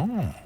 Oh.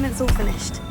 assignment's all finished.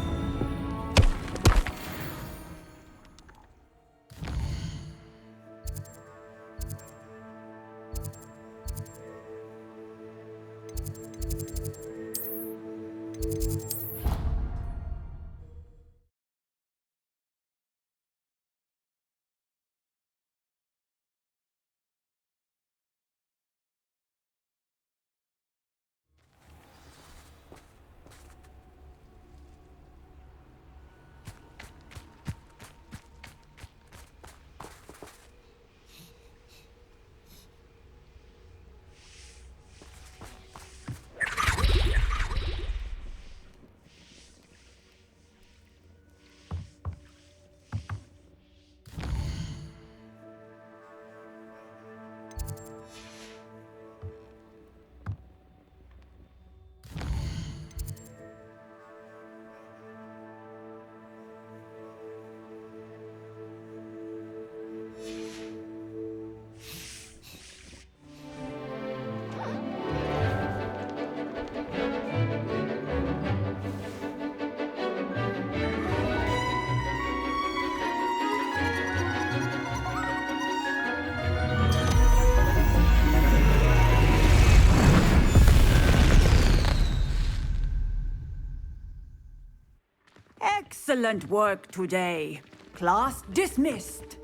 Excellent work today. Class dismissed.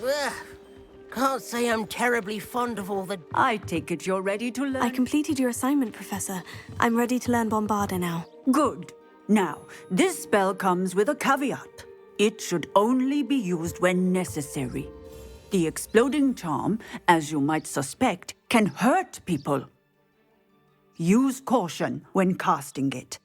Ugh. Can't say I'm terribly fond of all the... I take it you're ready to learn? I completed your assignment, Professor. I'm ready to learn Bombarda now. Good. Now, this spell comes with a caveat. It should only be used when necessary. The exploding charm, as you might suspect, can hurt people. Use caution when casting it.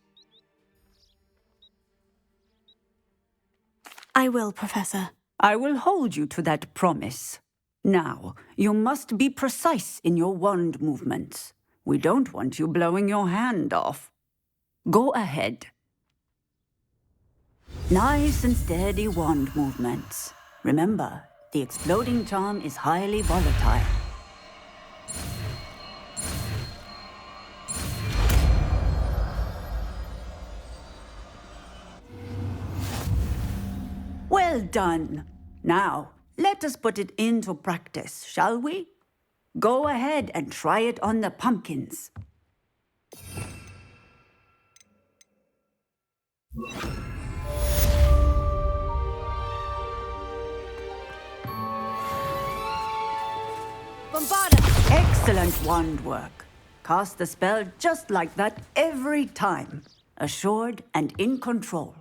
I will, Professor. I will hold you to that promise. Now, you must be precise in your wand movements. We don't want you blowing your hand off. Go ahead. Nice and steady wand movements. Remember, the exploding charm is highly volatile. Well done. Now, let us put it into practice, shall we? Go ahead and try it on the pumpkins. Bombarda! Excellent wand work. Cast the spell just like that every time. Assured and in control.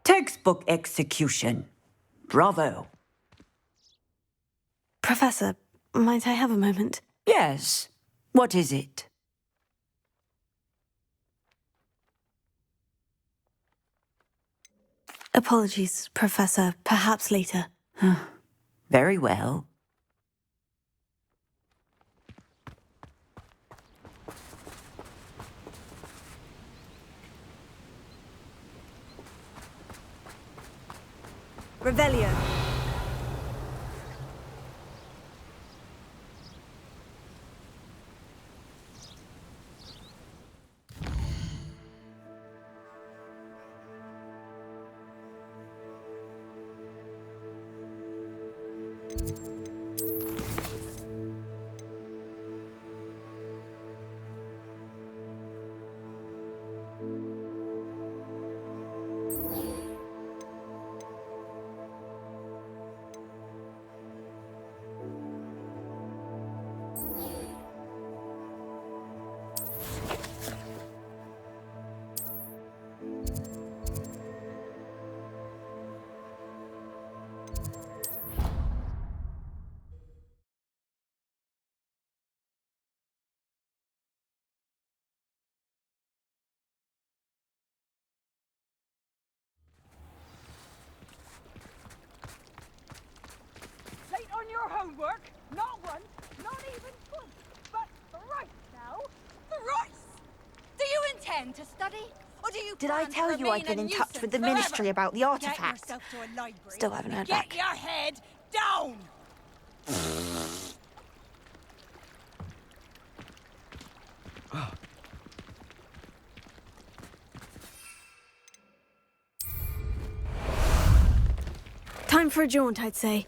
Textbook execution. Bravo. Professor, might I have a moment? Yes. What is it? Apologies, Professor. Perhaps later. Very well. Revelio. Late on your homework? Not once, not even twice, but thrice now. Thrice! Do you intend to study? Or do you Did I tell you I'd been in touch with the Ministry about the artifact? Get yourself to a library. Still haven't heard Get back. your head down! Time for a jaunt, I'd say.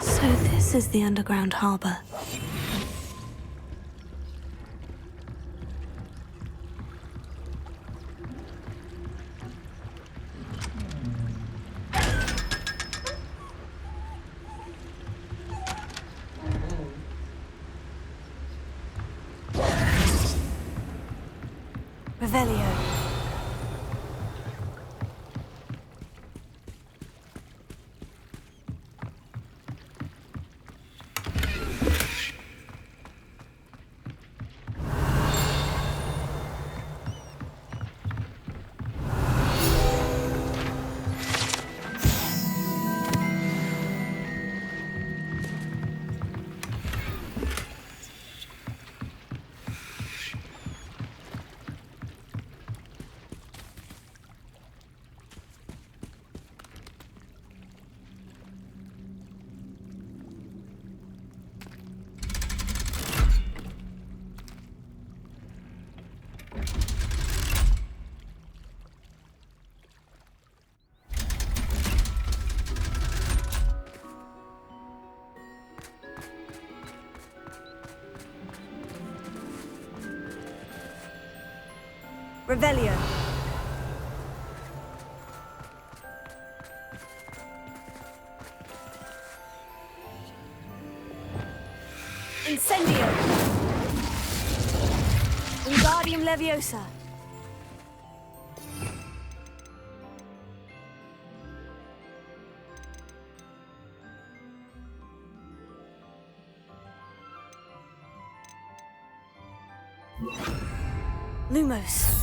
So this is the underground harbor. Revelio. Revelio. Incendio. Wingardium Leviosa. Lumos.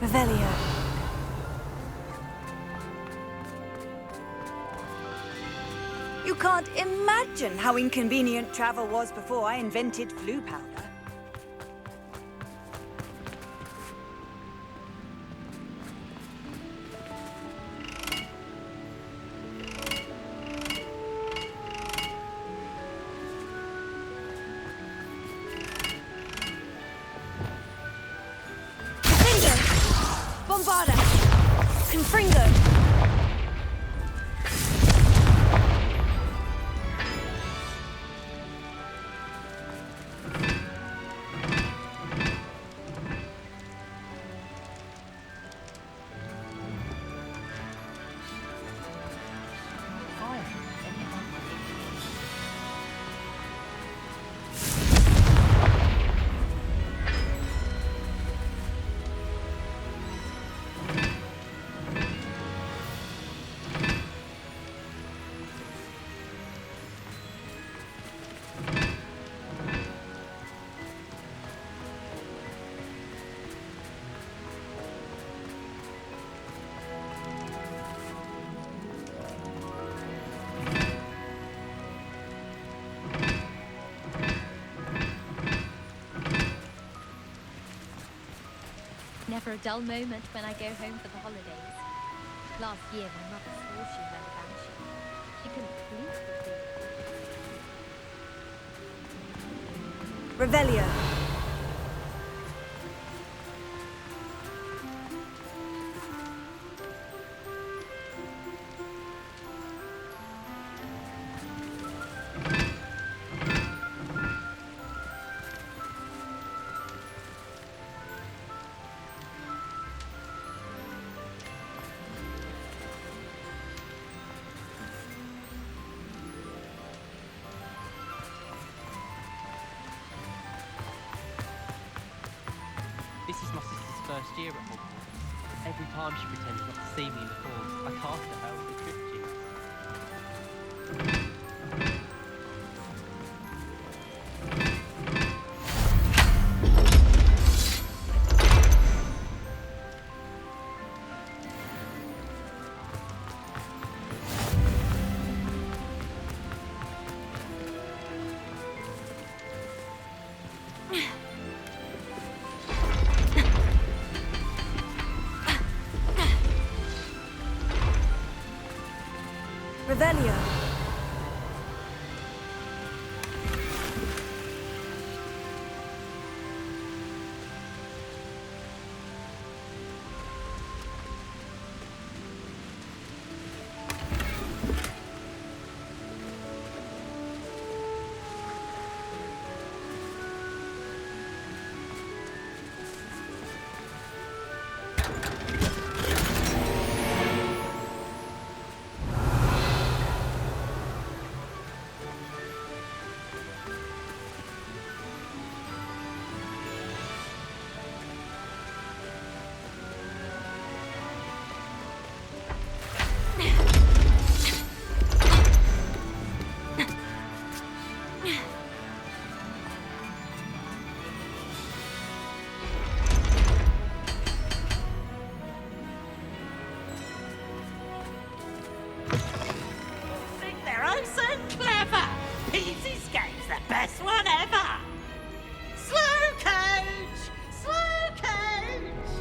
Revelio. You can't imagine how inconvenient travel was before I invented flu powder. Bombarda! Confringo! Never a dull moment when I go home for the holidays. Last year, my mother swore she heard a banshee. She couldn't believe the thing. Revelio. This is my sister's first year at Hogwarts. Every time she pretends not to see me in the halls, I cast at her with a trick genie. Revelio. Think they're oh so clever. Peasy's game's the best one ever. Slow coach! Slow coach!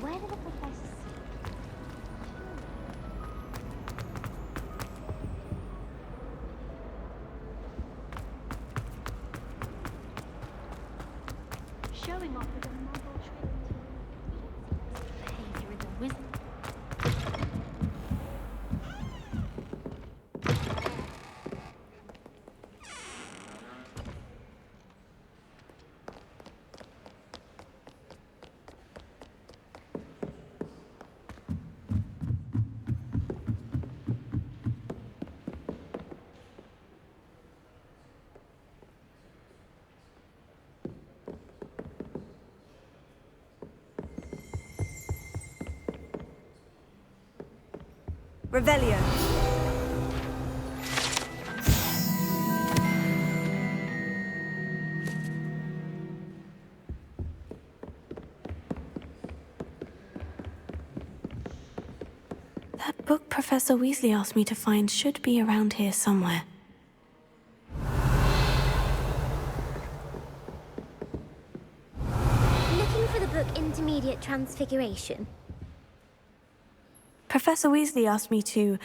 Where did the professor see? Showing off with a muggle trick. Behavior is a wizard. Revelio. That book Professor Weasley asked me to find should be around here somewhere. Looking for the book Intermediate Transfiguration? Professor Weasley asked me to,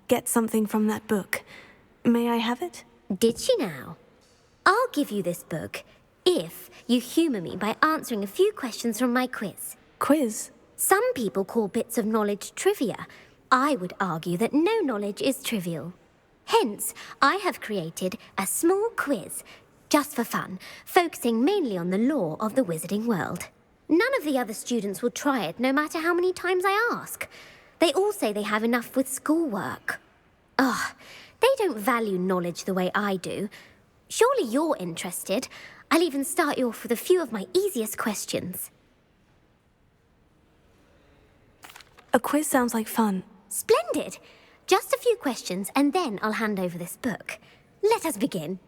get something from that book. May I have it? Did she now? I'll give you this book if you humour me by answering a few questions from my quiz. Quiz? Some people call bits of knowledge trivia. I would argue that no knowledge is trivial. Hence, I have created a small quiz, just for fun, focusing mainly on the lore of the wizarding world. None of the other students will try it, no matter how many times I ask. They all say they have enough with schoolwork. Ugh, they don't value knowledge the way I do. Surely you're interested. I'll even start you off with a few of my easiest questions. A quiz sounds like fun. Splendid! Just a few questions, and then I'll hand over this book. Let us begin.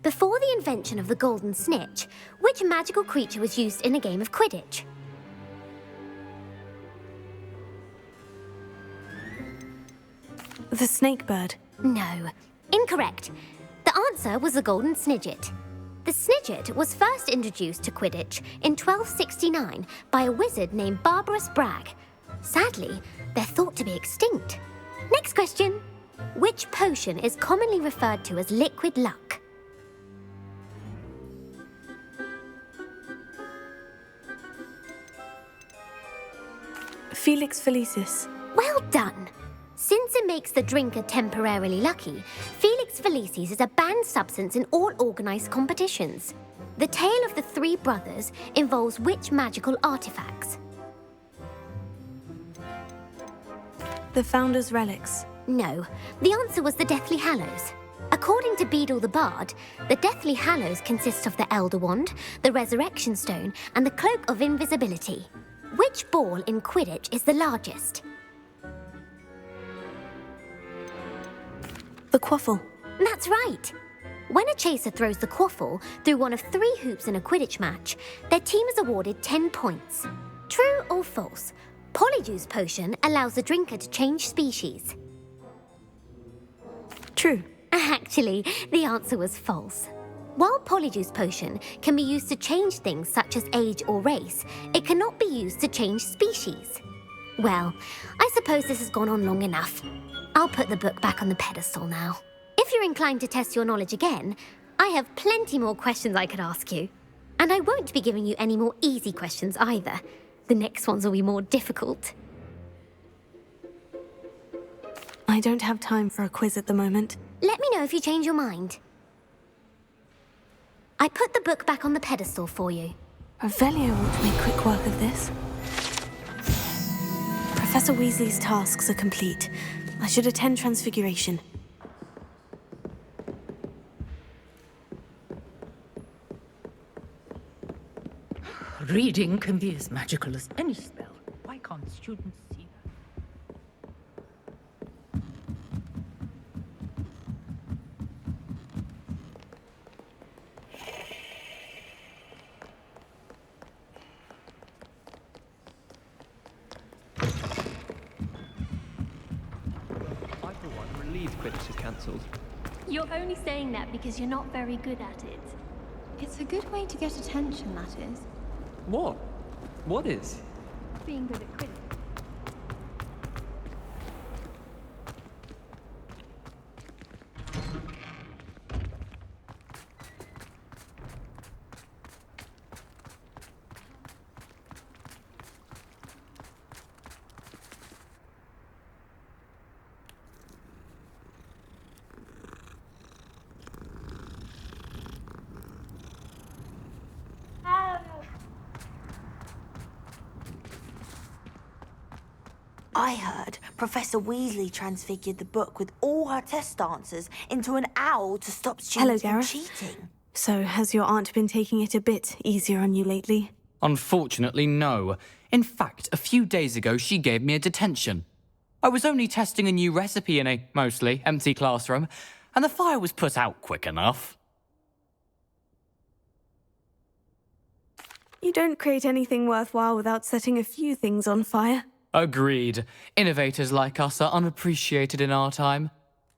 Before the invention of the golden snitch, which magical creature was used in a game of Quidditch? The snake bird. No. Incorrect. The answer was the golden snidget. The snidget was first introduced to Quidditch in 1269 by a wizard named Barbarous Bragg. Sadly, they're thought to be extinct. Next question. Which potion is commonly referred to as liquid luck? Felix Felicis. Well done. Since it makes the drinker temporarily lucky, Felix Felicis is a banned substance in all organised competitions. The tale of the three brothers involves which magical artifacts? The Founder's Relics. No, the answer was the Deathly Hallows. According to Beedle the Bard, the Deathly Hallows consist of the Elder Wand, the Resurrection Stone, and the Cloak of Invisibility. Which ball in Quidditch is the largest? The Quaffle. That's right. When a chaser throws the quaffle through one of 3 hoops in a Quidditch match, their team is awarded 10 points. True or false? Polyjuice Potion allows the drinker to change species. True. Actually, the answer was false. While Polyjuice Potion can be used to change things such as age or race, it cannot be used to change species. Well, I suppose this has gone on long enough. I'll put the book back on the pedestal now. If you're inclined to test your knowledge again, I have plenty more questions I could ask you. And I won't be giving you any more easy questions either. The next ones will be more difficult. I don't have time for a quiz at the moment. Let me know if you change your mind. I put the book back on the pedestal for you. Revelio ought to make quick work of this. Professor Weasley's tasks are complete. I should attend Transfiguration. Reading can be as magical as any spell. Why can't students see that? I, for one, relieved Quidditch is cancelled. You're only saying that because you're not very good at it. It's a good way to get attention, that is. What? What is? Being good at Quidditch. I heard Professor Weasley transfigured the book with all her test answers into an owl to stop students from Gareth. cheating. So, has your aunt been taking it a bit easier on you lately? Unfortunately, no. In fact, a few days ago, she gave me a detention. I was only testing a new recipe in a mostly empty classroom, and the fire was put out quick enough. You don't create anything worthwhile without setting a few things on fire. Agreed. Innovators like us are unappreciated in our time.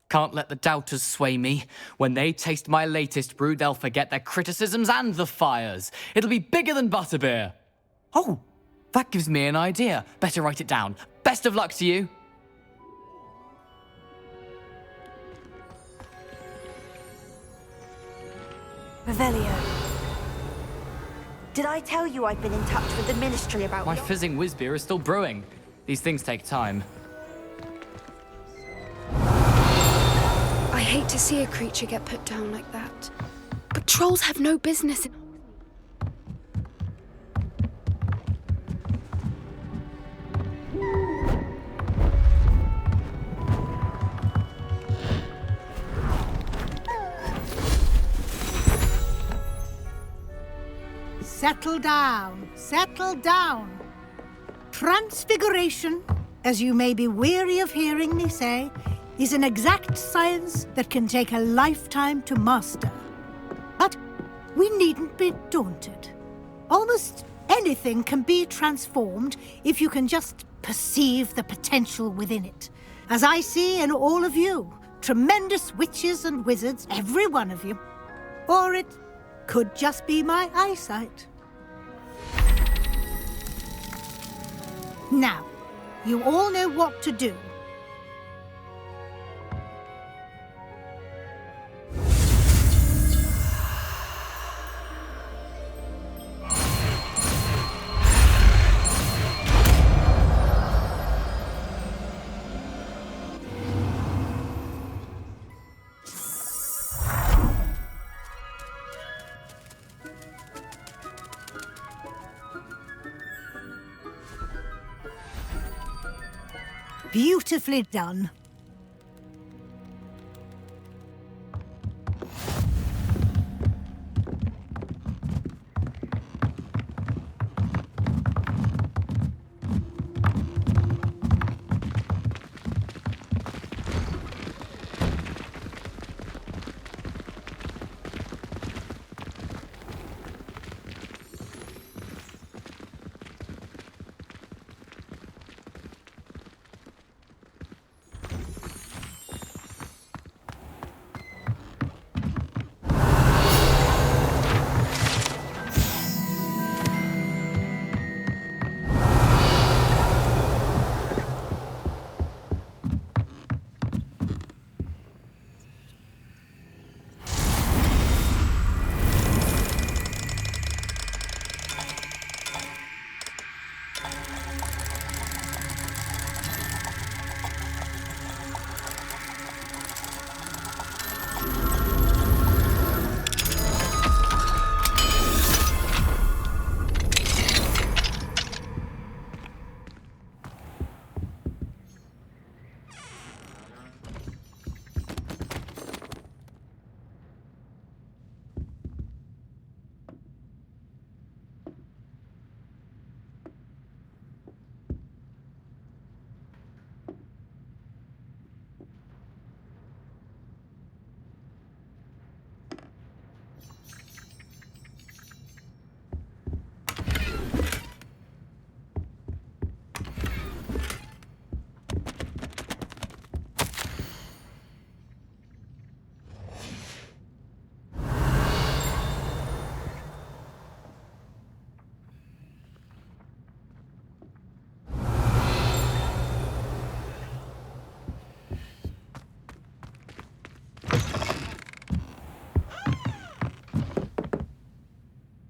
Can't let the doubters sway me. When they taste my latest brew, they'll forget their criticisms and the fires. It'll be bigger than butterbeer. Oh, that gives me an idea. Better write it down. Best of luck to you. Revelio. Did I tell you I've been in touch with the Ministry about My fizzing whiz-beer is still brewing. These things take time. I hate to see a creature get put down like that. But trolls have no business in... Settle down, settle down. Transfiguration, as you may be weary of hearing me say, is an exact science that can take a lifetime to master. But we needn't be daunted. Almost anything can be transformed if you can just perceive the potential within it. As I see in all of you, tremendous witches and wizards, every one of you. Or it could just be my eyesight. Now, you all know what to do. Beautifully done.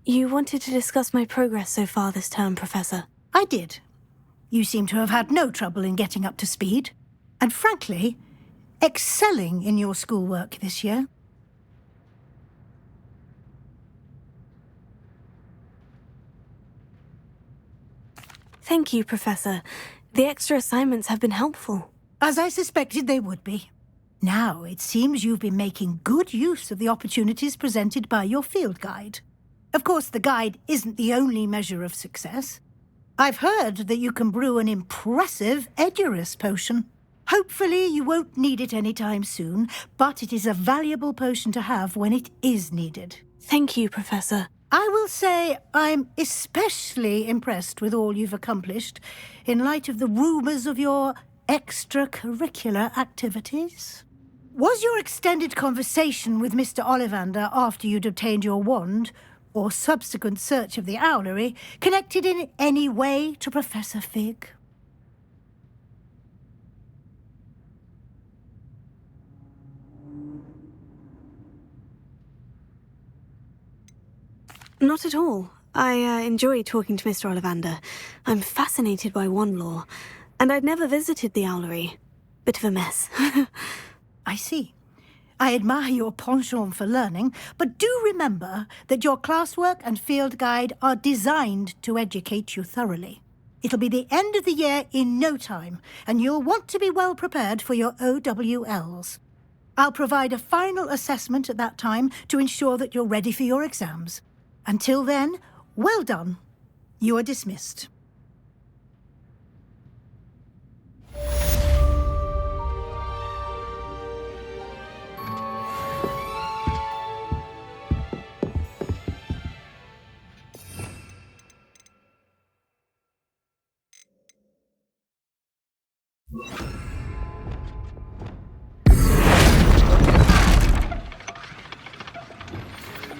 You wanted to discuss my progress so far this term, Professor. I did. You seem to have had no trouble in getting up to speed. And frankly, excelling in your schoolwork this year. Thank you, Professor. The extra assignments have been helpful. As I suspected they would be. Now, it seems you've been making good use of the opportunities presented by your field guide. Of course, the guide isn't the only measure of success. I've heard that you can brew an impressive Edurus potion. Hopefully you won't need it anytime soon, but it is a valuable potion to have when it is needed. Thank you, Professor. I will say I'm especially impressed with all you've accomplished in light of the rumours of your extracurricular activities. Was your extended conversation with Mr. Ollivander after you'd obtained your wand, or subsequent search of the owlery, connected in any way to Professor Fig? Not at all. I enjoy talking to Mr. Ollivander. I'm fascinated by wand lore, and I'd never visited the owlery. Bit of a mess. I see. I admire your penchant for learning, but do remember that your classwork and field guide are designed to educate you thoroughly. It'll be the end of the year in no time, and you'll want to be well prepared for your OWLs. I'll provide a final assessment at that time to ensure that you're ready for your exams. Until then, well done. You are dismissed.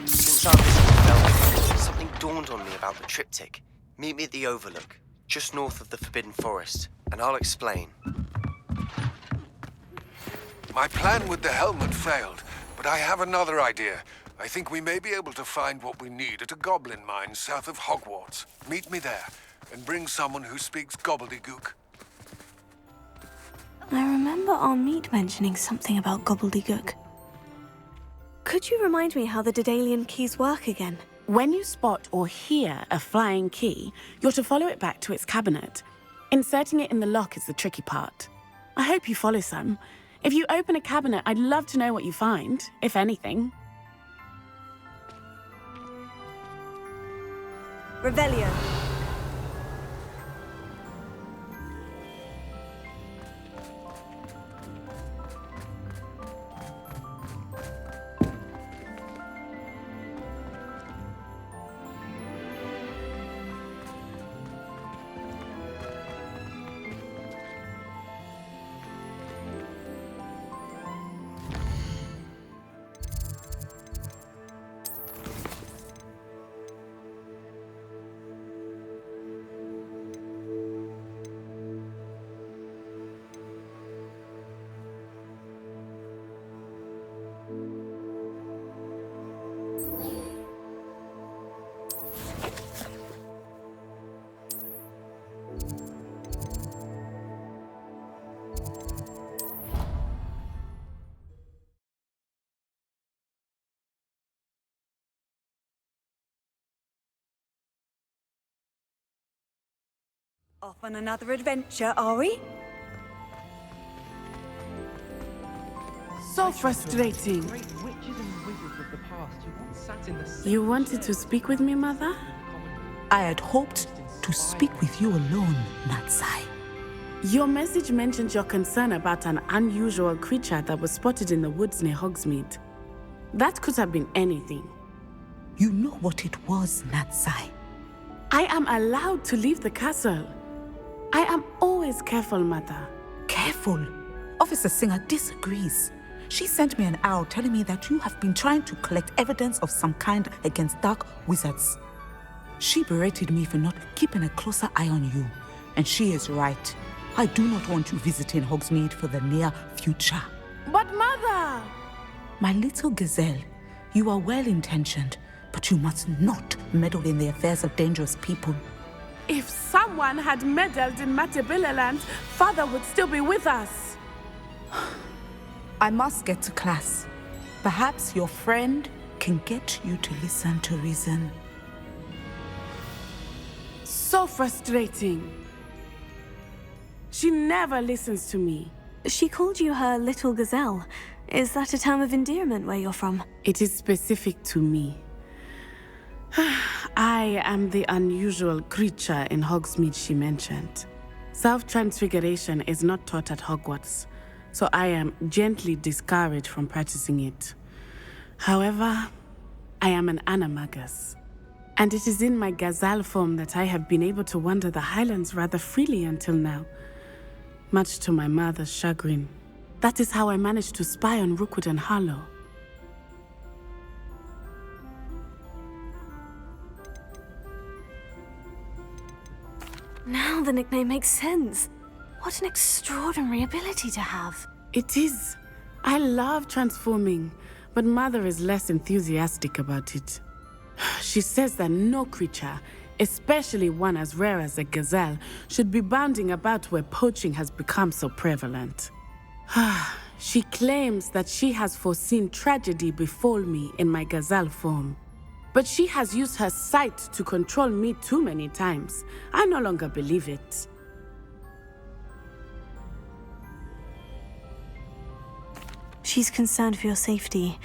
Since our visit to Belgium, something dawned on me about the triptych. Meet me at the Overlook, just north of the Forbidden Forest, and I'll explain. My plan with the helmet failed, but I have another idea. I think we may be able to find what we need at a goblin mine south of Hogwarts. Meet me there, and bring someone who speaks gobbledygook. I remember our meet mentioning something about gobbledygook. Could you remind me how the Daedalian keys work again? When you spot or hear a flying key, you're to follow it back to its cabinet. Inserting it in the lock is the tricky part. I hope you follow some. If you open a cabinet, I'd love to know what you find, if anything. Revelio. Off on another adventure, are we? So frustrating. You wanted to speak with me, Mother? I had hoped to speak with you alone, Natsai. Your message mentioned your concern about an unusual creature that was spotted in the woods near Hogsmeade. That could have been anything. You know what it was, Natsai. I am allowed to leave the castle. I am always careful, Mother. Careful? Officer Singer disagrees. She sent me an owl telling me that you have been trying to collect evidence of some kind against dark wizards. She berated me for not keeping a closer eye on you. And she is right. I do not want you visiting Hogsmeade for the near future. But Mother! My little gazelle, you are well-intentioned, but you must not meddle in the affairs of dangerous people. If someone had meddled in Matabeleland, Father would still be with us. I must get to class. Perhaps your friend can get you to listen to reason. So frustrating. She never listens to me. She called you her little gazelle. Is that a term of endearment where you're from? It is specific to me. I am the unusual creature in Hogsmeade she mentioned. Self-transfiguration is not taught at Hogwarts, so I am gently discouraged from practicing it. However, I am an animagus, and it is in my gazelle form that I have been able to wander the Highlands rather freely until now, much to my mother's chagrin. That is how I managed to spy on Rookwood and Harlow. Now the nickname makes sense. What an extraordinary ability to have. It is. I love transforming, but Mother is less enthusiastic about it. She says that no creature, especially one as rare as a gazelle, should be bounding about where poaching has become so prevalent. She claims that she has foreseen tragedy befall me in my gazelle form. But she has used her sight to control me too many times. I no longer believe it. She's concerned for your safety.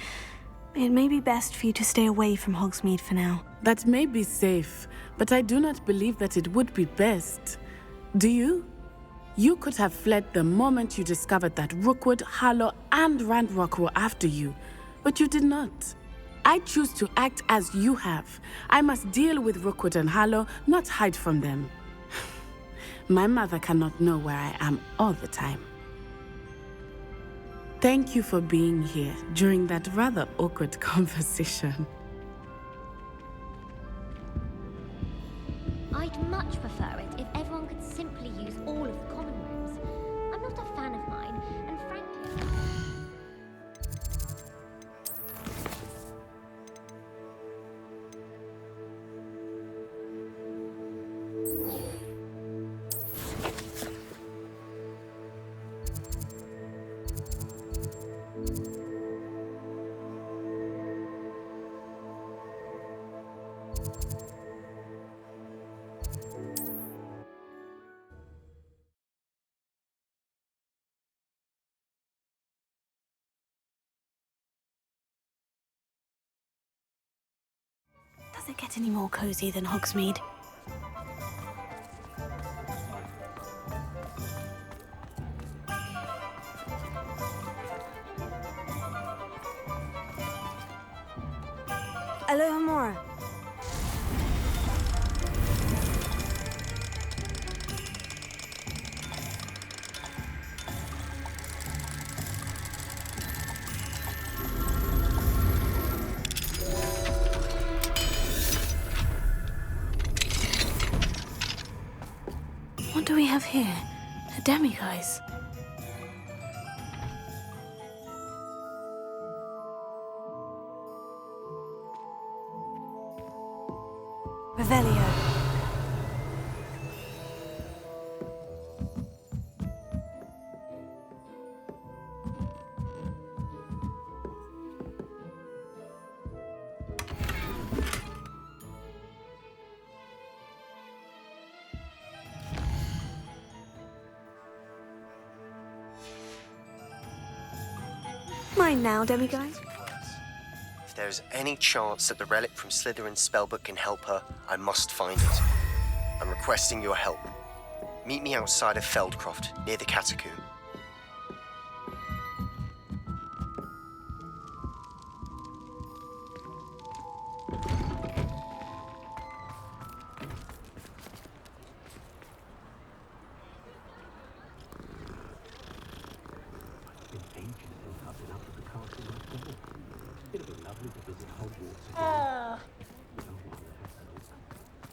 It may be best for you to stay away from Hogsmeade for now. That may be safe, but I do not believe that it would be best. Do you? You could have fled the moment you discovered that Rookwood, Harlow, and Ranrock were after you, but you did not. I choose to act as you have. I must deal with Rookwood and Harlow, not hide from them. My mother cannot know where I am all the time. Thank you for being here during that rather awkward conversation. I'd much prefer it if everyone could simply use all of the common rooms. I'm not a fan of mine, and frankly... Does it get any more cozy than Hogsmeade? Alohomora. What do we have here? A demiguise. Revelio. Mine now, demiguise. If there is any chance that the relic from Slytherin's spellbook can help her, I must find it. I'm requesting your help. Meet me outside of Feldcroft, near the catacomb.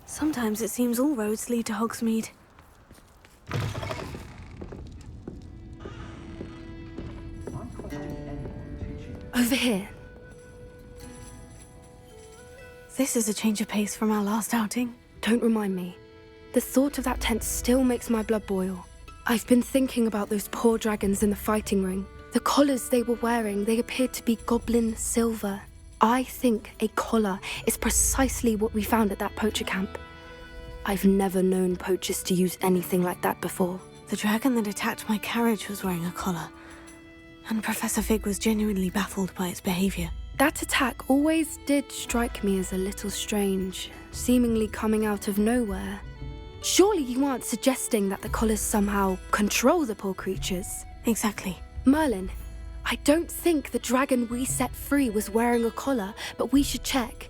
Sometimes it seems all roads lead to Hogsmeade. Over here. This is a change of pace from our last outing. Don't remind me. The thought of that tent still makes my blood boil. I've been thinking about those poor dragons in the fighting ring. The collars they were wearing, they appeared to be goblin silver. I think a collar is precisely what we found at that poacher camp. I've never known poachers to use anything like that before. The dragon that attacked my carriage was wearing a collar, and Professor Fig was genuinely baffled by its behavior. That attack always did strike me as a little strange, seemingly coming out of nowhere. Surely you aren't suggesting that the collars somehow control the poor creatures? Exactly. Merlin, I don't think the dragon we set free was wearing a collar, but we should check.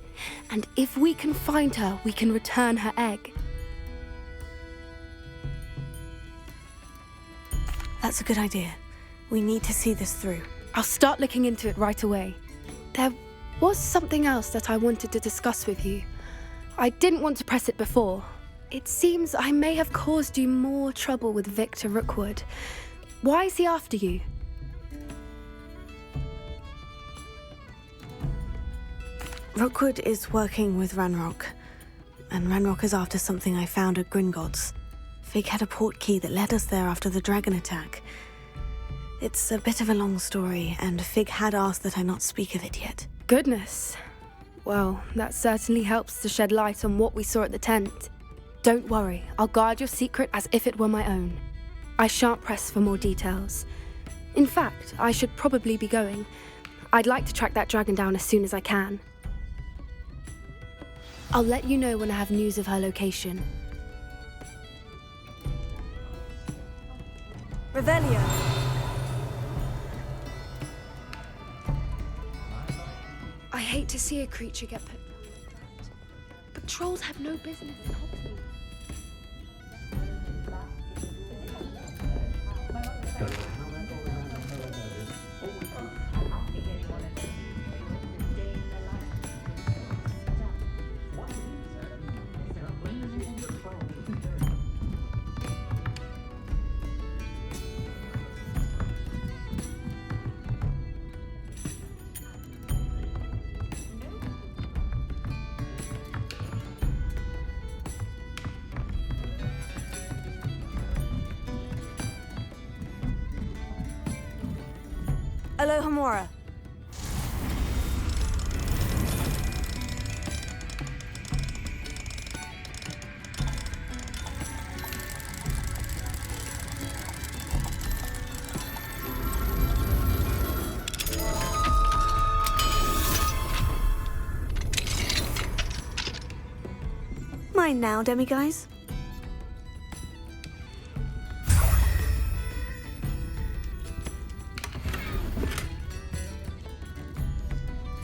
And if we can find her, we can return her egg. That's a good idea. We need to see this through. I'll start looking into it right away. There was something else that I wanted to discuss with you. I didn't want to press it before. It seems I may have caused you more trouble with Victor Rookwood. Why is he after you? Rookwood is working with Ranrock, and Ranrock is after something I found at Gringotts. Fig had a port key that led us there after the dragon attack. It's a bit of a long story, and Fig had asked that I not speak of it yet. Goodness. Well, that certainly helps to shed light on what we saw at the tent. Don't worry, I'll guard your secret as if it were my own. I shan't press for more details. In fact, I should probably be going. I'd like to track that dragon down as soon as I can. I'll let you know when I have news of her location. Revelio. I hate to see a creature get put down like that. But trolls have no business in Hogsmeade. Alohomora. Mine now, demiguise.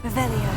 Revelio.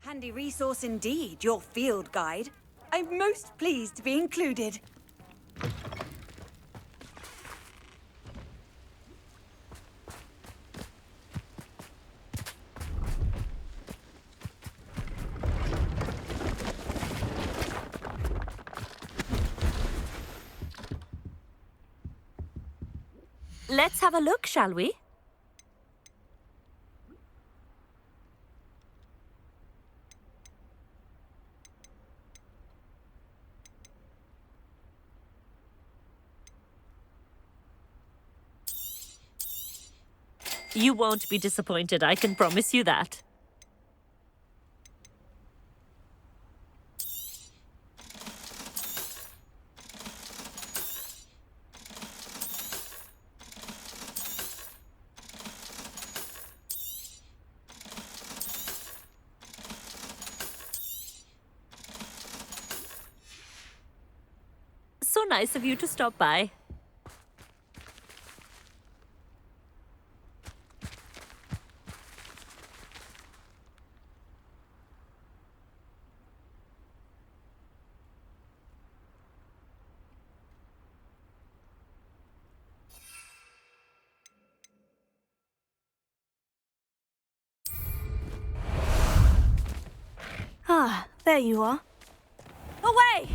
Handy resource indeed, your field guide. I'm most pleased to be included. Let's have a look, shall we? You won't be disappointed, I can promise you that. So nice of you to stop by. Ah, there you are. Away!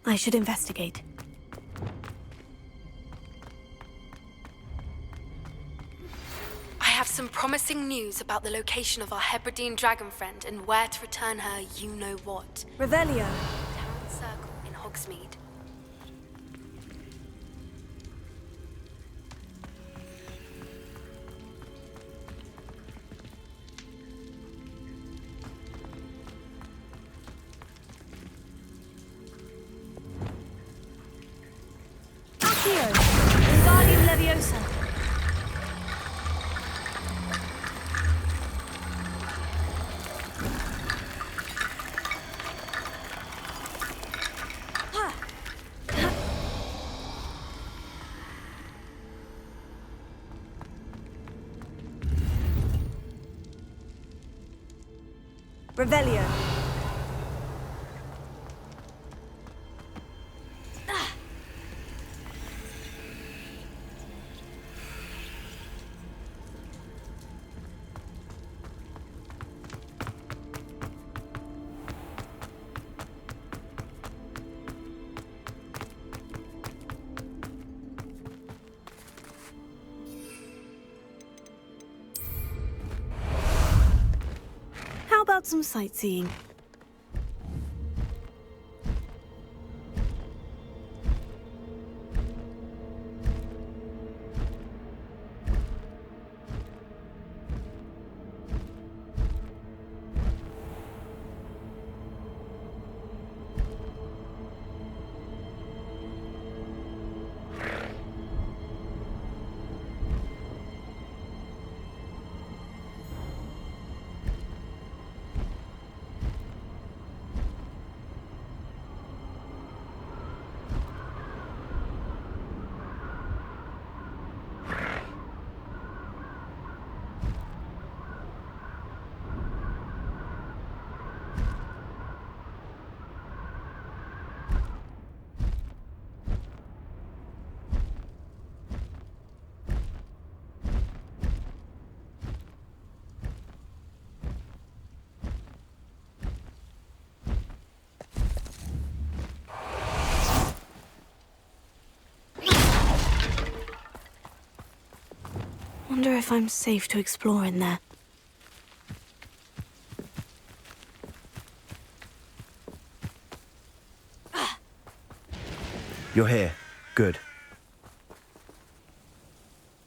I should investigate. I have some promising news about the location of our Hebridean dragon friend and where to return her you-know-what. Revelio. Town Circle in Hogsmeade. Accio, Wingardium Leviosa. Revelio. How about some sightseeing? Wonder if I'm safe to explore in there. You're here. Good.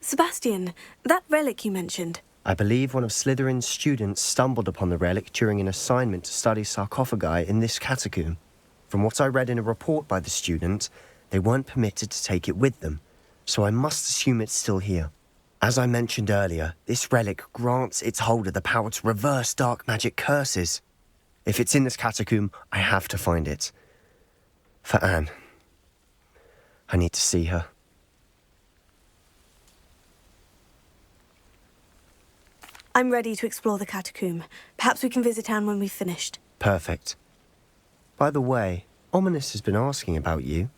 Sebastian, that relic you mentioned. I believe one of Slytherin's students stumbled upon the relic during an assignment to study sarcophagi in this catacomb. From what I read in a report by the student, they weren't permitted to take it with them, so I must assume it's still here. As I mentioned earlier, this relic grants its holder the power to reverse dark magic curses. If it's in this catacomb, I have to find it. For Anne. I need to see her. I'm ready to explore the catacomb. Perhaps we can visit Anne when we've finished. Perfect. By the way, Ominous has been asking about you.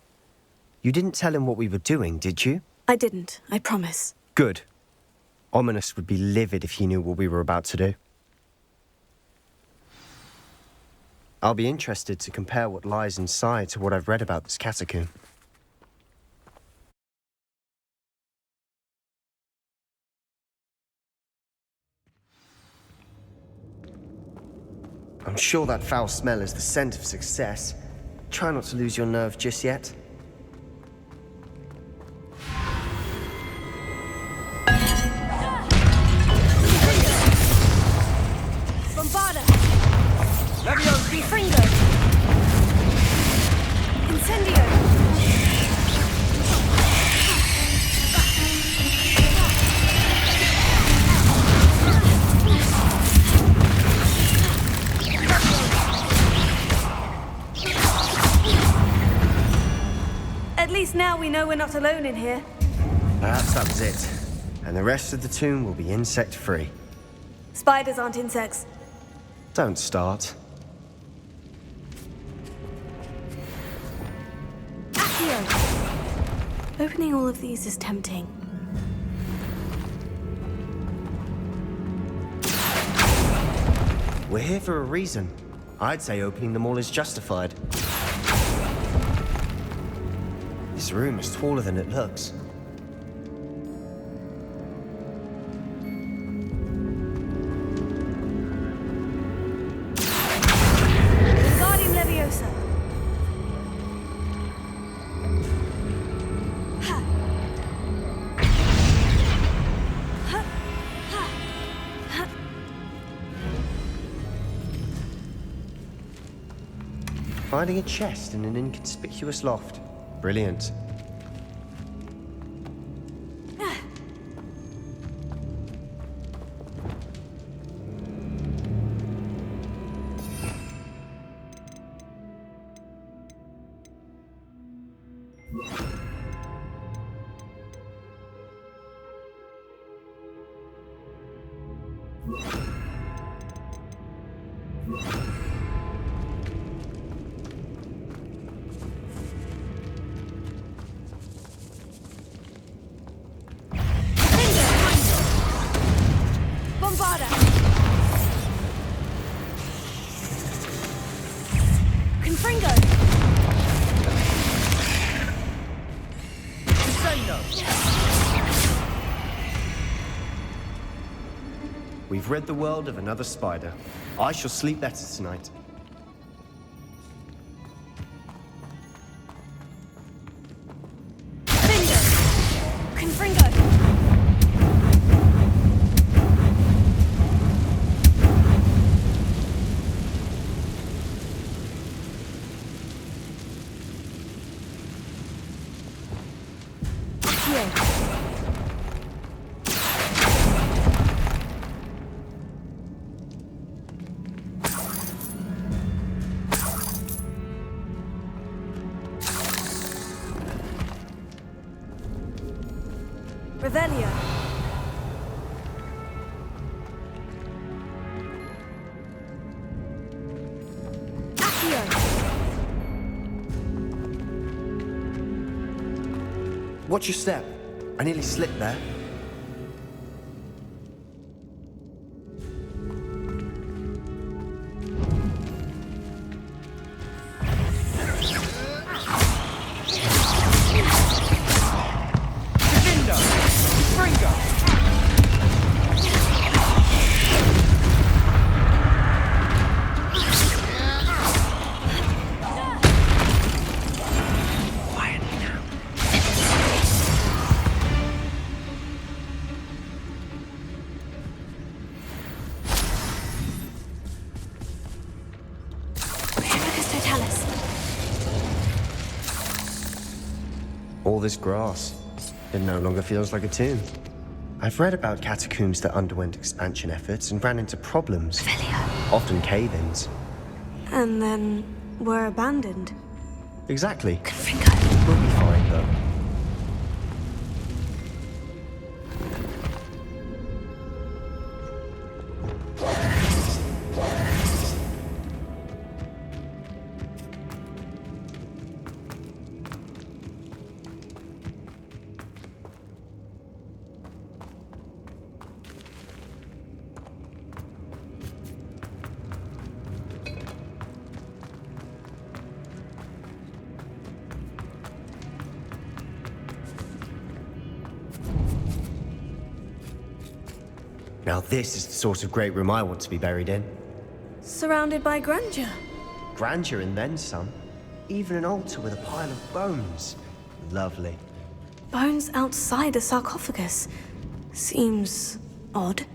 You didn't tell him what we were doing, did you? I didn't, I promise. Good. Ominous would be livid if he knew what we were about to do. I'll be interested to compare what lies inside to what I've read about this catacomb. I'm sure that foul smell is the scent of success. Try not to lose your nerve just yet. Bombarda! Leviosa! Fringo! Incendio! At least now we know we're not alone in here. Perhaps that was it. And the rest of the tomb will be insect-free. Spiders aren't insects. Don't start. Accio! Opening all of these is tempting. We're here for a reason. I'd say opening them all is justified. This room is taller than it looks. Wingardium Leviosa! Finding a chest in an inconspicuous loft. Brilliant. We've rid the world of another spider. I shall sleep better tonight. Confringo! Revelio. Watch your step. I nearly slipped there. All this grass, it no longer feels like a tomb. I've read about catacombs that underwent expansion efforts and ran into problems, often cave-ins. And then were abandoned. Exactly. We'll be fine, though. Now this is the sort of great room I want to be buried in. Surrounded by grandeur. Grandeur and then some. Even an altar with a pile of bones. Lovely. Bones outside a sarcophagus. Seems odd.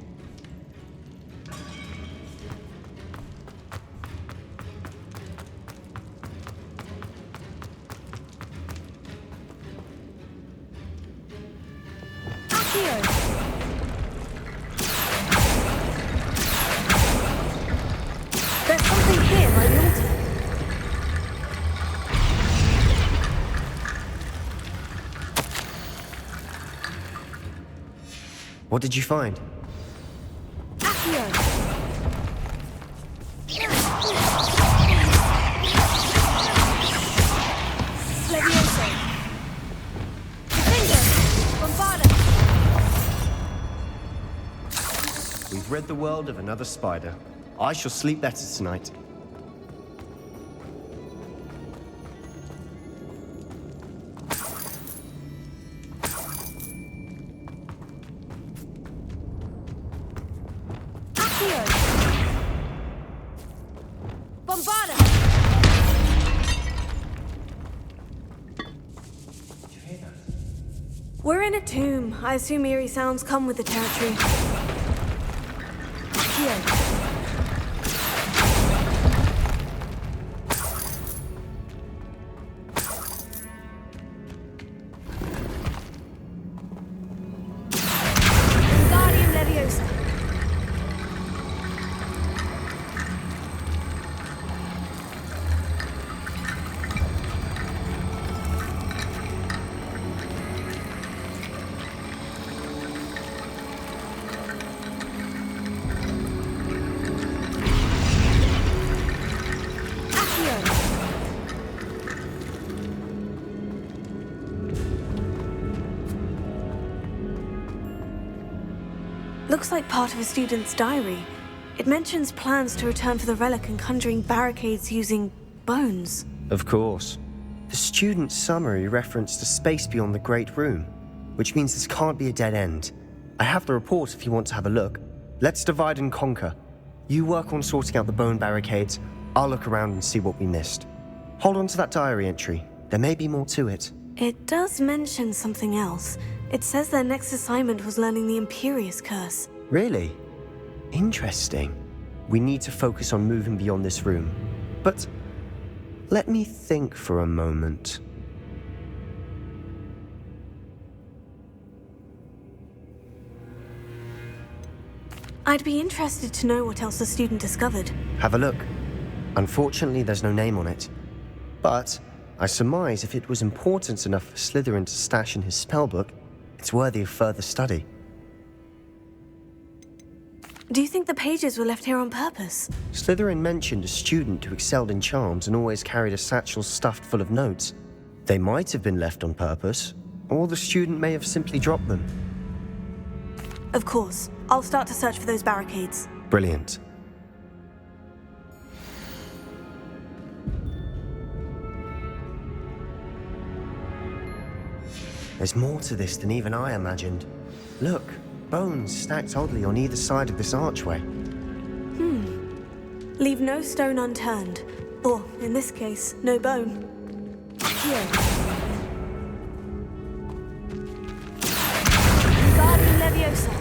There's something here by the altar. What did you find? We've rid the world of another spider. I shall sleep better tonight. We're in a tomb. I assume eerie sounds come with the territory. Wingardium Leviosa. Looks like part of a student's diary. It mentions plans to return for the relic and conjuring barricades using bones. Of course. The student summary referenced a space beyond the Great Room, which means this can't be a dead end. I have the report if you want to have a look. Let's divide and conquer. You work on sorting out the bone barricades, I'll look around and see what we missed. Hold on to that diary entry. There may be more to it. It does mention something else. It says their next assignment was learning the Imperious Curse. Really? Interesting. We need to focus on moving beyond this room. But let me think for a moment. I'd be interested to know what else the student discovered. Have a look. Unfortunately, there's no name on it. But I surmise if it was important enough for Slytherin to stash in his spellbook, it's worthy of further study. Do you think the pages were left here on purpose? Slytherin mentioned a student who excelled in charms and always carried a satchel stuffed full of notes. They might have been left on purpose, or the student may have simply dropped them. Of course. I'll start to search for those barricades. Brilliant. There's more to this than even I imagined. Look, bones stacked oddly on either side of this archway. Leave no stone unturned. Or, in this case, no bone. Here. Guardian Leviosa.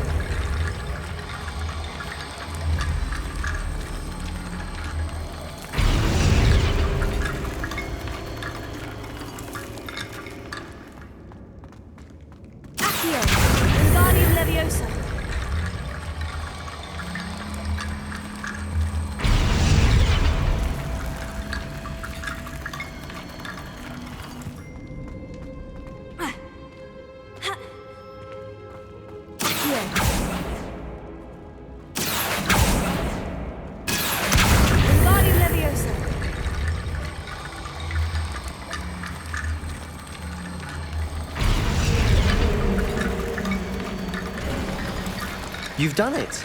You've done it!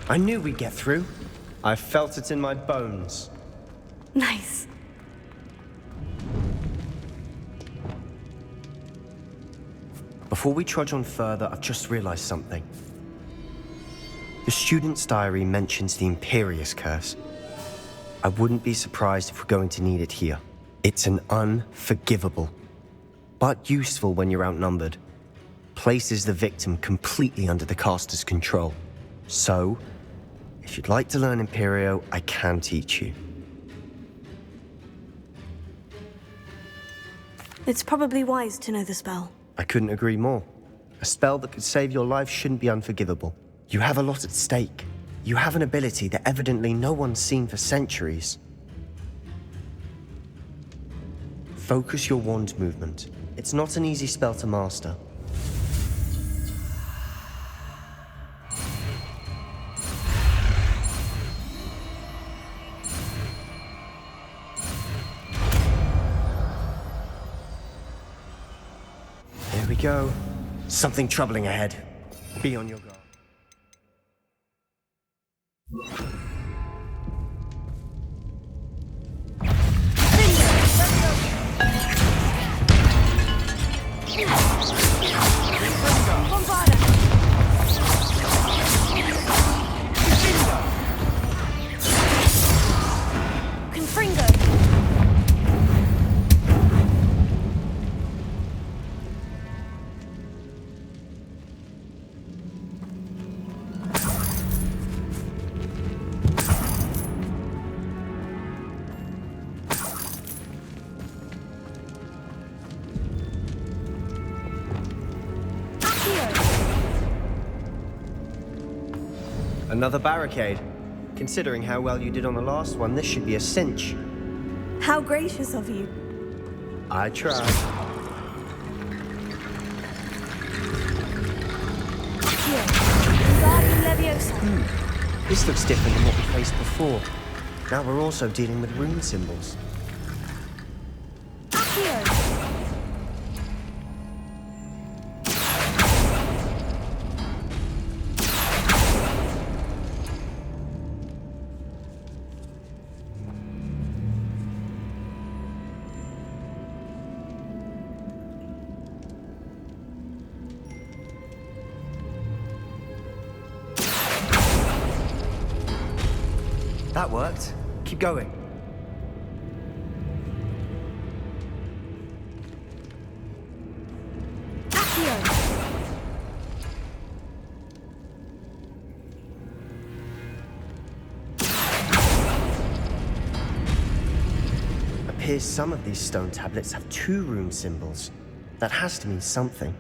I knew we'd get through. I felt it in my bones. Nice. Before we trudge on further, I've just realized something. The student's diary mentions the Imperious Curse. I wouldn't be surprised if we're going to need it here. It's an unforgivable, but useful when you're outnumbered. Places the victim completely under the caster's control. So, if you'd like to learn Imperio, I can teach you. It's probably wise to know the spell. I couldn't agree more. A spell that could save your life shouldn't be unforgivable. You have a lot at stake. You have an ability that evidently no one's seen for centuries. Focus your wand movement. It's not an easy spell to master. Here we go. Something troubling ahead. Be on your guard. Another barricade. Considering how well you did on the last one, this should be a cinch. How gracious of you. I tried. Here. Guardian Leviosa. This looks different than what we faced before. Now we're also dealing with rune symbols. That worked. Keep going. Appears some of these stone tablets have 2 rune symbols. That has to mean something.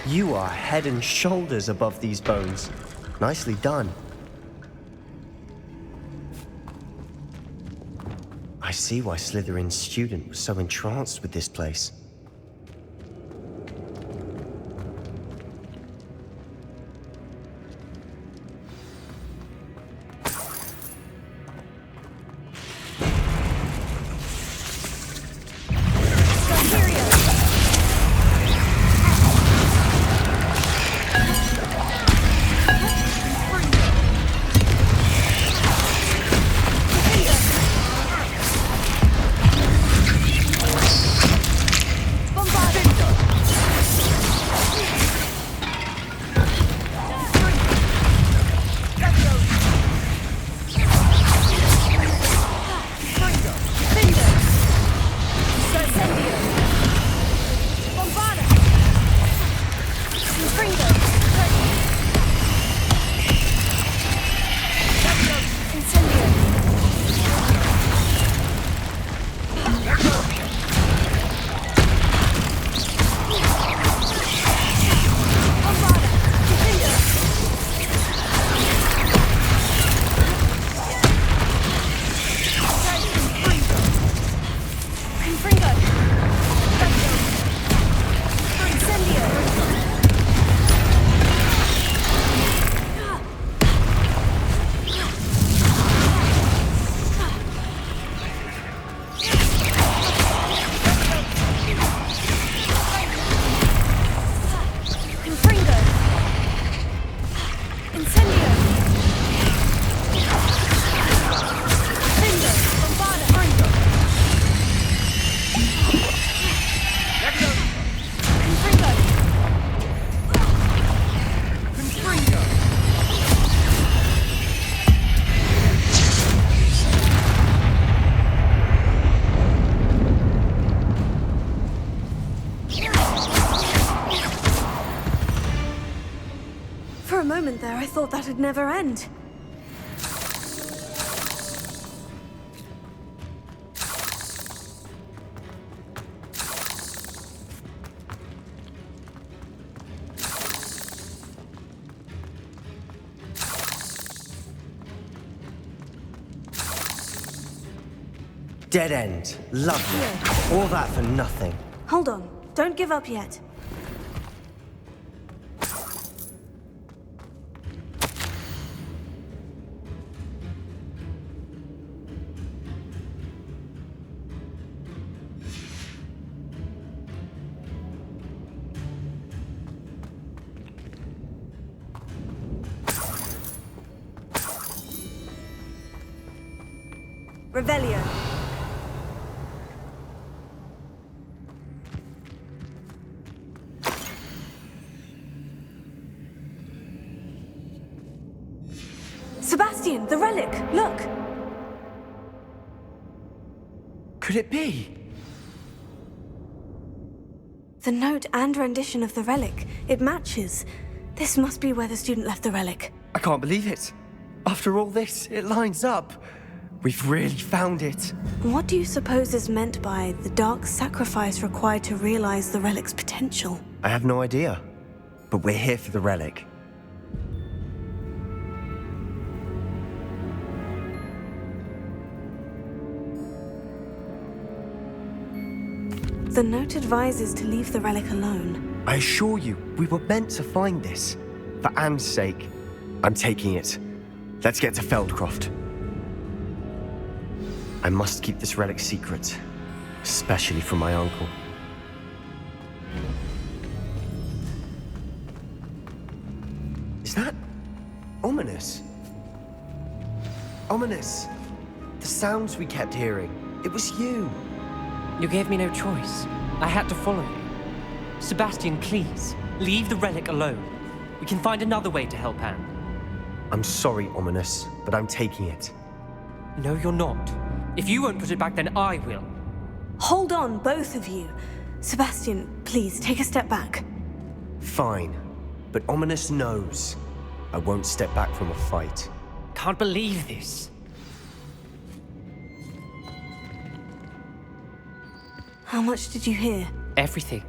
You are head and shoulders above these bones. Nicely done. I see why Slytherin's student was so entranced with this place. For a moment there, I thought that'd never end. Dead end. Lovely. All that for nothing. Hold on. Don't give up yet. Revelio. Sebastian, the relic! Look! Could it be? The note and rendition of the relic. It matches. This must be where the student left the relic. I can't believe it. After all this, it lines up. We've really found it. What do you suppose is meant by the dark sacrifice required to realize the relic's potential? I have no idea. But we're here for the relic. The note advises to leave the relic alone. I assure you, we were meant to find this. For Anne's sake. I'm taking it. Let's get to Feldcroft. I must keep this relic secret. Especially from my uncle. Is that ominous? Ominous. The sounds we kept hearing. It was you. You gave me no choice. I had to follow you. Sebastian, please, leave the relic alone. We can find another way to help Anne. I'm sorry, Ominous, but I'm taking it. No, you're not. If you won't put it back, then I will. Hold on, both of you. Sebastian, please, take a step back. Fine. But Ominous knows. I won't step back from a fight. Can't believe this. How much did you hear? Everything.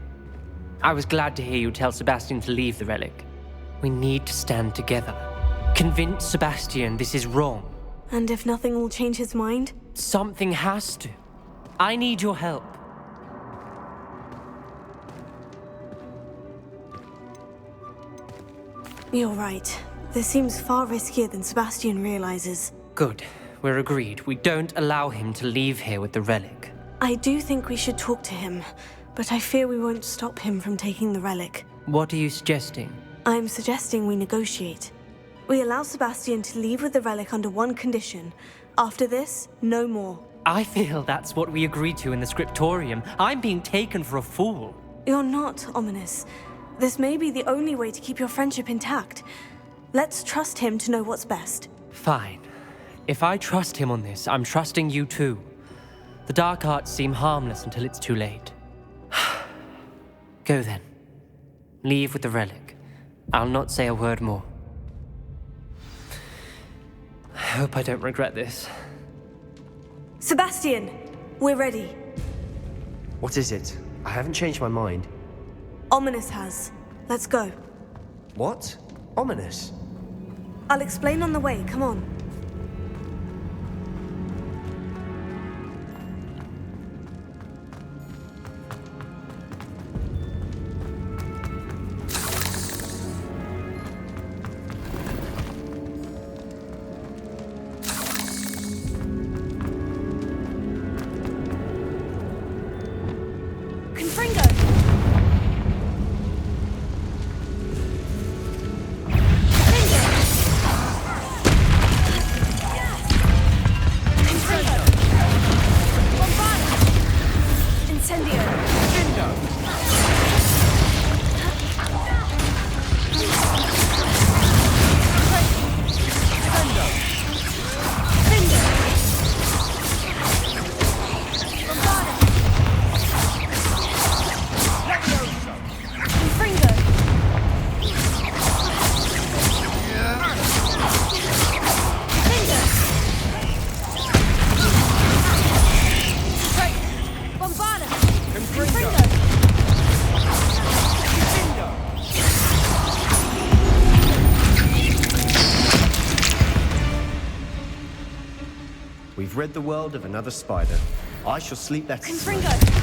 I was glad to hear you tell Sebastian to leave the relic. We need to stand together. Convince Sebastian this is wrong. And if nothing will change his mind? Something has to. I need your help. You're right. This seems far riskier than Sebastian realizes. Good. We're agreed. We don't allow him to leave here with the relic. I do think we should talk to him, but I fear we won't stop him from taking the relic. What are you suggesting? I'm suggesting we negotiate. We allow Sebastian to leave with the relic under one condition. After this, no more. I feel that's what we agreed to in the scriptorium. I'm being taken for a fool. You're not, Ominous. This may be the only way to keep your friendship intact. Let's trust him to know what's best. Fine. If I trust him on this, I'm trusting you too. The dark arts seem harmless until it's too late. Go then. Leave with the relic. I'll not say a word more. I hope I don't regret this. Sebastian, we're ready. What is it? I haven't changed my mind. Ominous has. Let's go. What? Ominous? I'll explain on the way, come on. We've rid the world of another spider. I shall sleep better. Confringo!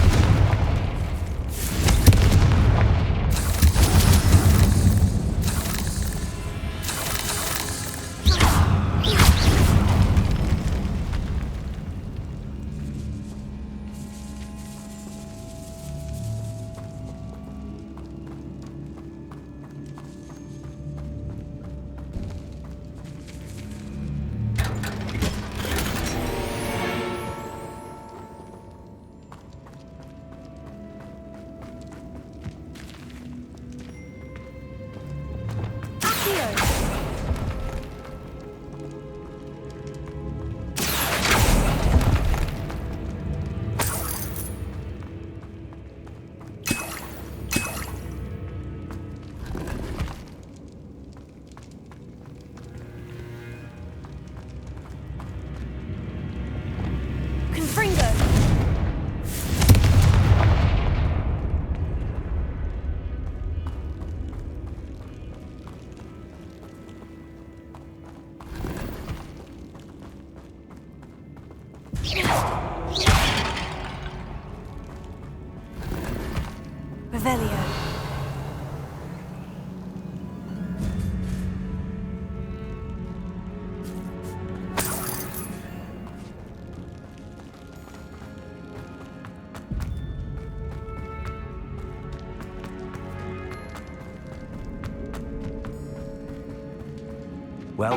Well,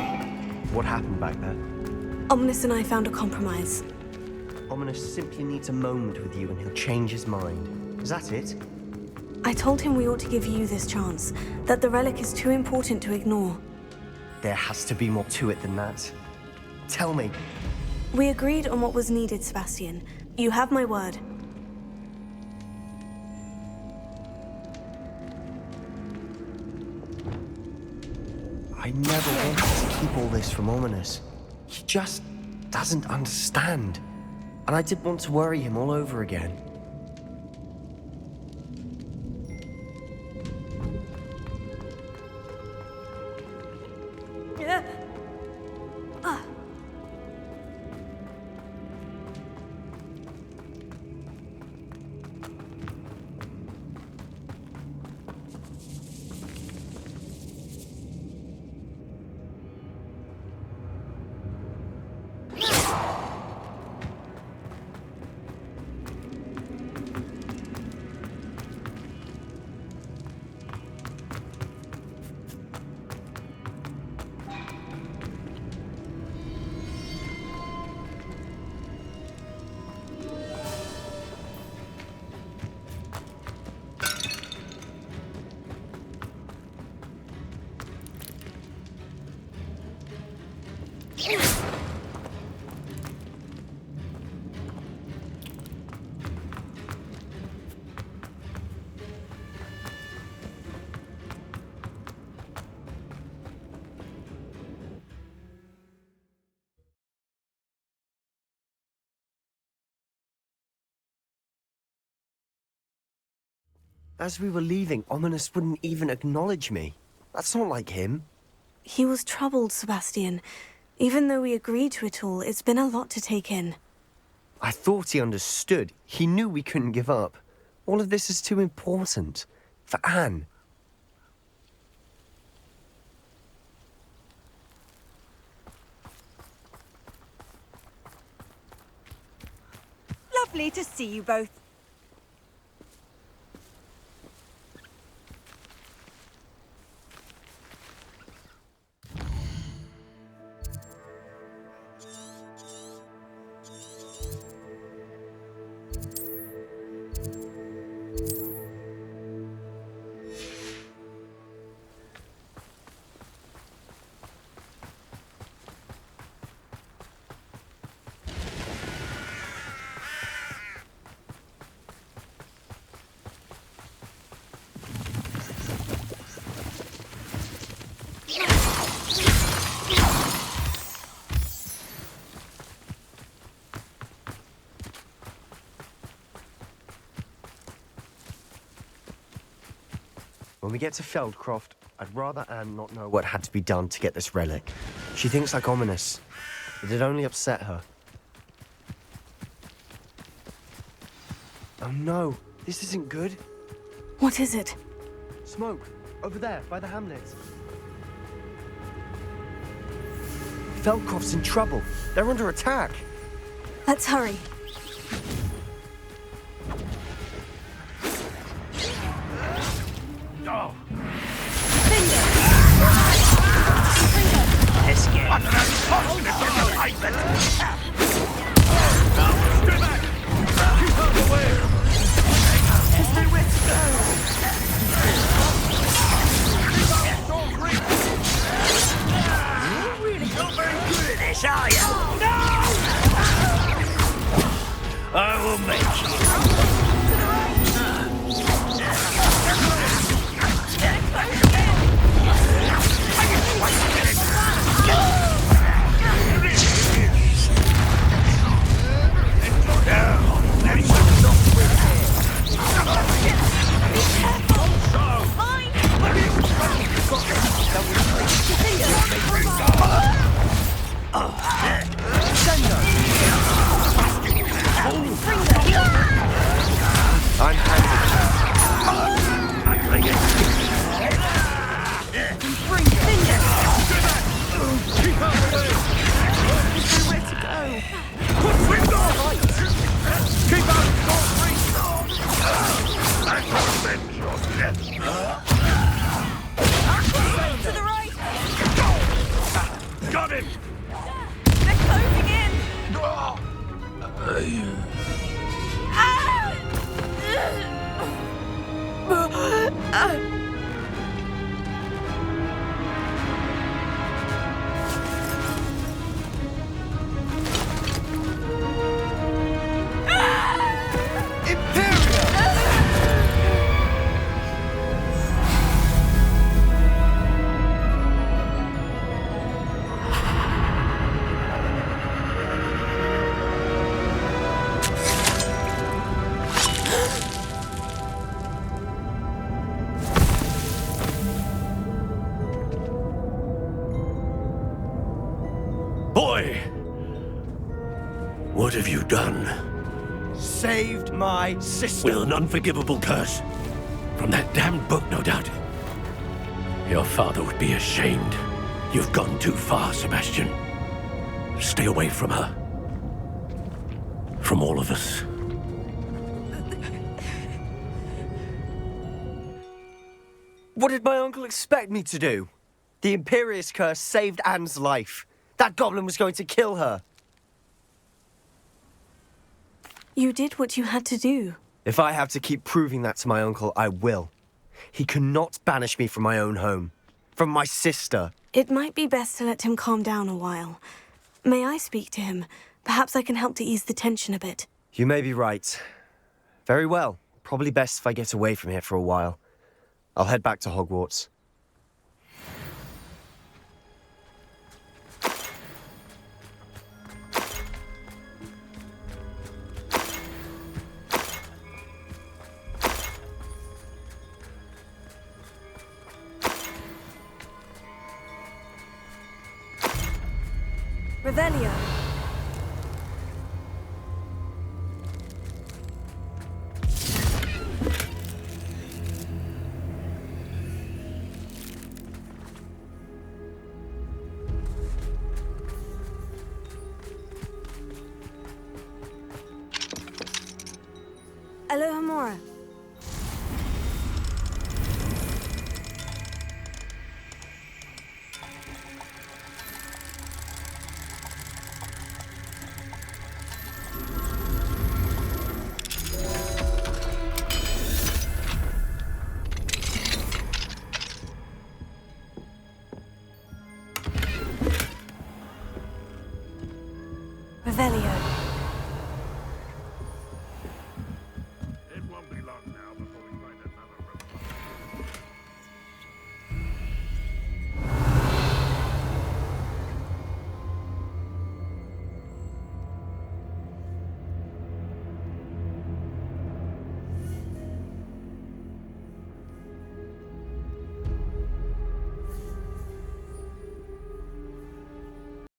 what happened back there? Ominous and I found a compromise. Ominous simply needs a moment with you and he'll change his mind. Is that it? I told him we ought to give you this chance, that the relic is too important to ignore. There has to be more to it than that. Tell me. We agreed on what was needed, Sebastian. You have my word. I never wanted to keep all this from Ominous. He just doesn't understand. And I didn't want to worry him all over again. As we were leaving, Ominous wouldn't even acknowledge me. That's not like him. He was troubled, Sebastian. Even though we agreed to it all, it's been a lot to take in. I thought he understood. He knew we couldn't give up. All of this is too important. For Anne. Lovely to see you both. When we get to Feldcroft, I'd rather Anne not know what had to be done to get this relic. She thinks like Ominous. It'd only upset her. Oh no, this isn't good. What is it? Smoke, over there, by the hamlet. Feldcroft's in trouble. They're under attack. Let's hurry. I will make you. They're closing in! Boy! What have you done? Saved my sister. With an unforgivable curse. From that damned book, no doubt. Your father would be ashamed. You've gone too far, Sebastian. Stay away from her. From all of us. What did my uncle expect me to do? The Imperious curse saved Anne's life. That goblin was going to kill her. You did what you had to do. If I have to keep proving that to my uncle, I will. He cannot banish me from my own home. From my sister. It might be best to let him calm down a while. May I speak to him? Perhaps I can help to ease the tension a bit. You may be right. Very well. Probably best if I get away from here for a while. I'll head back to Hogwarts. Revelio. Alohomora. Revelio.